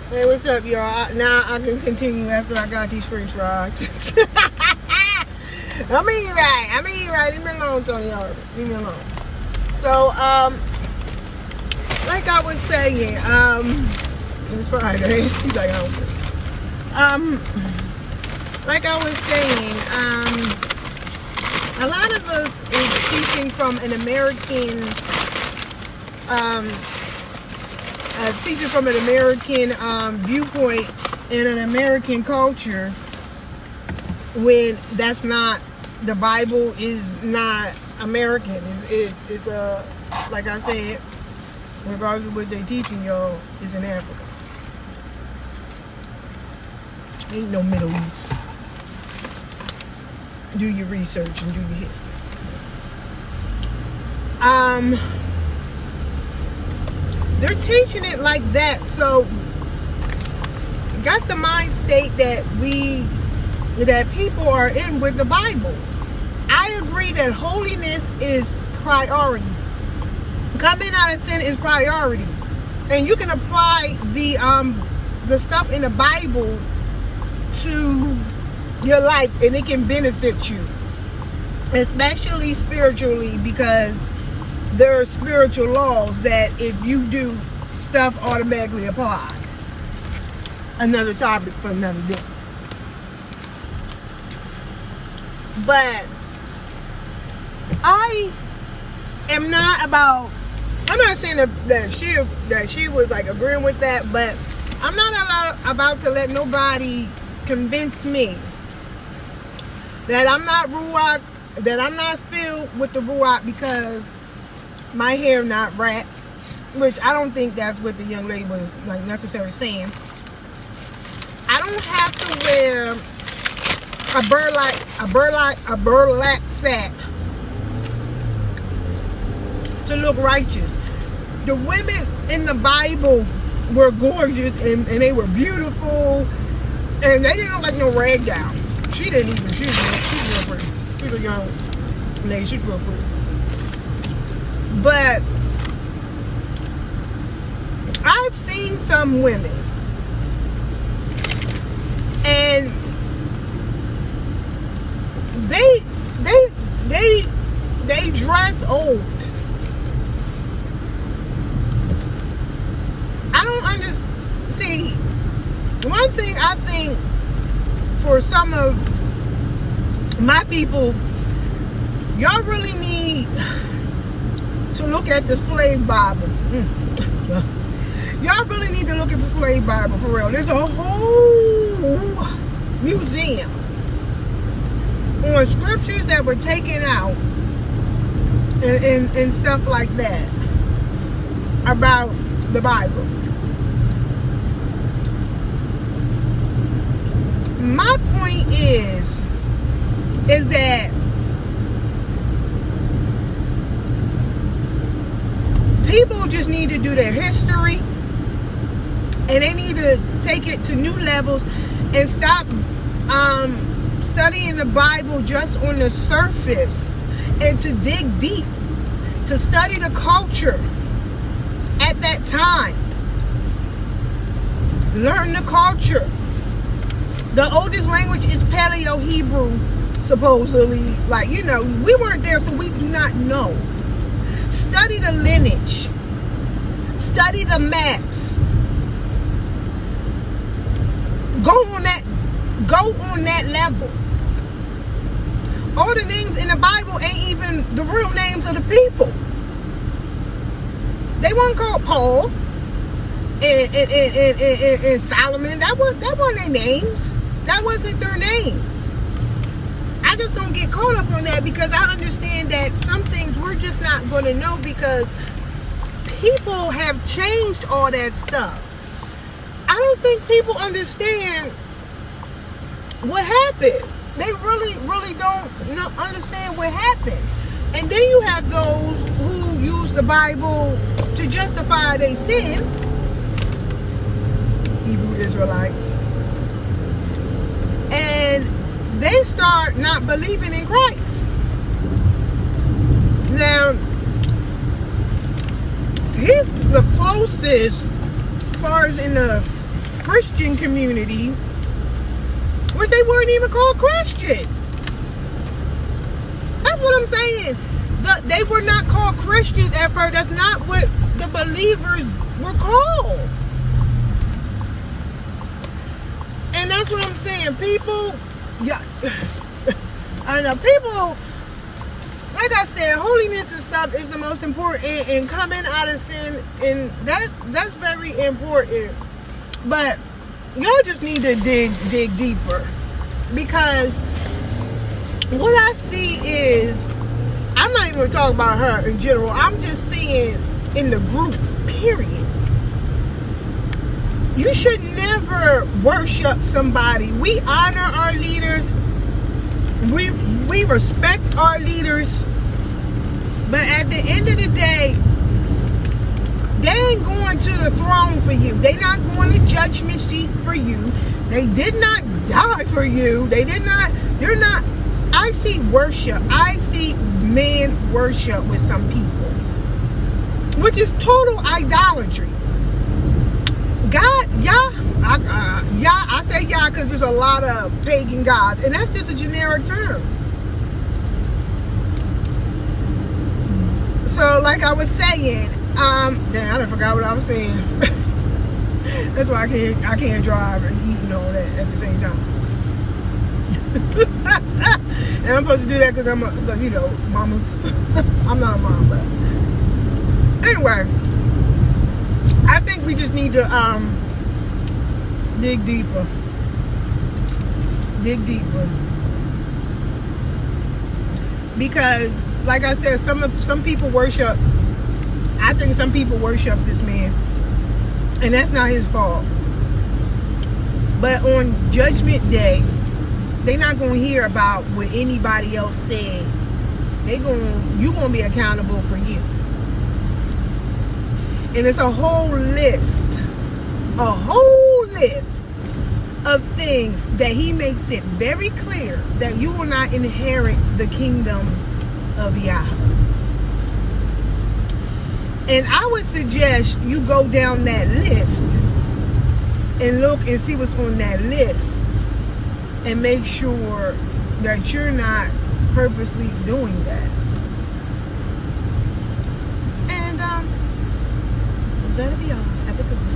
Hey, what's up, y'all? Now I can continue after I got these french fries. I'm eating right. Leave me alone, Tony Harvey. Leave me alone. So, like I was saying, it's Friday. He's like, I don't care. Like I was saying, a lot of us is teaching from an American, viewpoint and an American culture, when that's not, the Bible is not American. It's like I said, regardless of what they teaching y'all, it's in Africa. Ain't no Middle East. Do your research and do your history. They're teaching it like that, so that's the mind state that people are in with the Bible. I agree that holiness is priority. Coming out of sin is priority, and you can apply the stuff in the Bible to your life, and it can benefit you, especially spiritually, because there are spiritual laws that if you do, stuff automatically applies. Another topic for another day. But I am not about, I'm not saying that she was like agreeing with that, but I'm not about to let nobody convince me that I'm not Ruach, that I'm not filled with the Ruach because my hair not wrapped, which I don't think that's what the young lady was like necessarily saying. I don't have to wear a burlap sack to look righteous. The women in the Bible were gorgeous and they were beautiful, and they didn't look like no rag doll. She didn't even. She's real pretty. She's a young lady. She's real pretty. But I've seen some women, and they dress old. I don't understand. See, one thing I think for some of my people, y'all really need to look at the slave Bible. Y'all really need to look at the slave Bible for real. There's a whole museum on scriptures that were taken out and stuff like that about the Bible. My point is that people just need to do their history, and they need to take it to new levels and stop studying the Bible just on the surface, and to dig deep, to study the culture at that time. Learn the culture. The oldest language is Paleo-Hebrew, supposedly. Like, we weren't there, so we do not know. Study the lineage. Study the maps. Go on that level. All the names in the Bible ain't even the real names of the people. They weren't called Paul and Solomon. That wasn't their names. That wasn't their names. I just don't get caught up on that, because I understand that some things we're just not going to know, because people have changed all that stuff. I don't think people understand what happened. They really don't understand what happened. And then you have those who use the Bible to justify their sin. Hebrew Israelites. And they start not believing in Christ. Now, he's the closest, as far as in the Christian community, which they weren't even called Christians. That's what I'm saying. They were not called Christians at first. That's not what the believers were called. And that's what I'm saying. People, yeah, I know people, like I said, holiness and stuff is the most important, and coming out of sin, and that's very important. But y'all just need to dig deeper, because what I see is, I'm not even talking about her in general. I'm just saying in the group, period. You should never worship somebody. We honor our leaders. We respect our leaders. But at the end of the day, they ain't going to the throne for you. They not going to judgment seat for you. They did not die for you. They're not. I see worship. I see man worship with some people, which is total idolatry. God, I say Yah because there's a lot of pagan gods, and that's just a generic term. So, like I was saying, damn, I done forgot what I was saying. That's why I can't drive and eat and all that at the same time. And I'm supposed to do that because mamas. I'm not a mom, but anyway, I think we just need to dig deeper. Because, like I said, some people worship. I think some people worship this man, and that's not his fault. But on Judgment Day, they're not gonna hear about what anybody else said. You're gonna be accountable for you. And it's a whole list of things that he makes it very clear that you will not inherit the kingdom of Yah. And I would suggest you go down that list and look and see what's on that list, and make sure that you're not purposely doing that. And that'll be all. Have a good one.